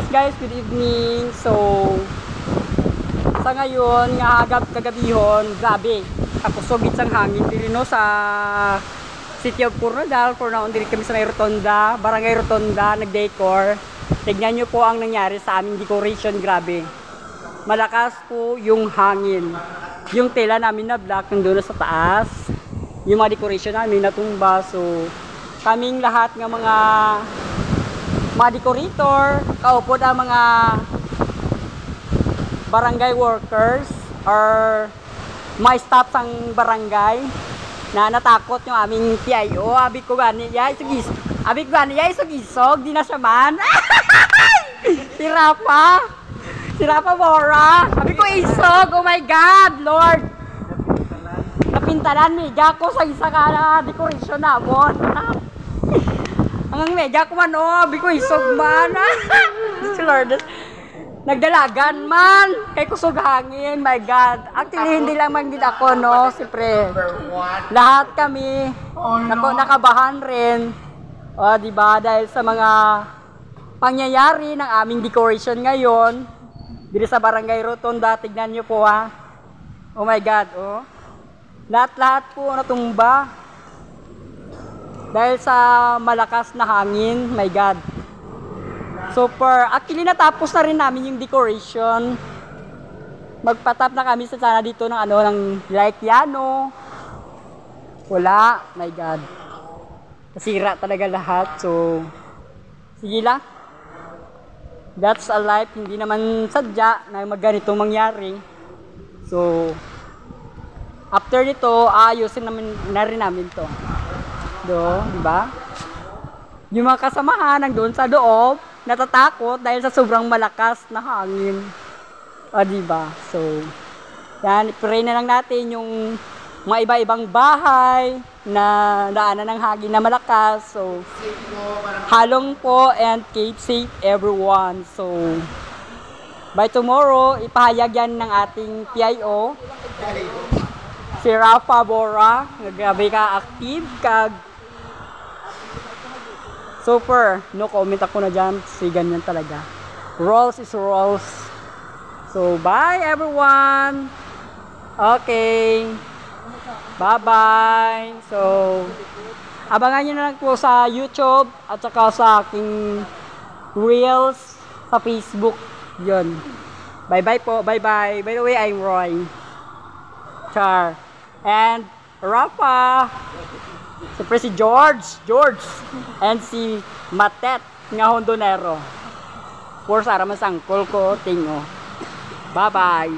guys, good evening. So, sa ngayon, nga kagabihon, grabe. Kapusog ang hangin dito no, sa City of Coronadal. For now, dito kami sa may Rotonda, Barangay Rotonda, nag-decor. Tignan nyo po ang nangyari sa aming decoration, grabe. Malakas po yung hangin. Yung tela namin na black, nandun sa taas. Yung mga decoration namin natumba. So, kaming lahat ng mga decorator, kaupo na mga barangay workers or mga staff ng barangay na natakot yung aming PIO. Abi ko gani, isog-isog, di na siya man. Sira pa Bora. Abi ko isog, oh my God, Lord. Napintalan media ko sa isa ka na decoration na mo. Ang media ko man, oh, abi ko isog man. Lord, nagdalagan man, kay kusog hangin, my God. Actually, hindi lang magdid ako, no, siyempre. Lahat kami, nakabahan rin. O, diba, dahil sa mga pangyayari ng aming decoration ngayon, dito sa Barangay Rotonda, tignan nyo po, ha. Oh my God, oh. Lahat-lahat po natumba. Dahil sa malakas na hangin, my God. Super. Actually, natapos na rin namin yung decoration. Magpatap na kami sa sana dito ng ng like piano. Wala, my God. Nasira talaga lahat. So, sige lang. That's a life. Hindi naman sadya na magganito mangyari. So, after nito, ayusin naman na rin namin to. Diba? Yung mga kasamahan nandun sa loob, natatakot dahil sa sobrang malakas na hangin. O, diba? So, yan, pray na lang natin yung mga iba-ibang bahay na daanan ng hangin na malakas. So, halong po and keep safe everyone. So, by tomorrow, ipahayag yan ng ating PIO. Si Rafa Bora, grabe ka active, super, no comment ako na dyan, kasi ganyan talaga. Rolls is rolls. So, bye everyone! Okay. Bye-bye! So, abangan nyo na lang po sa YouTube at saka sa aking Reels sa Facebook. Yun. Bye-bye po. Bye-bye. By the way, I'm Roy. Char. And Rafa. Siyempre si George. And si Matet nga Hondonero. For sa masangkol ko, tingo. Bye-bye.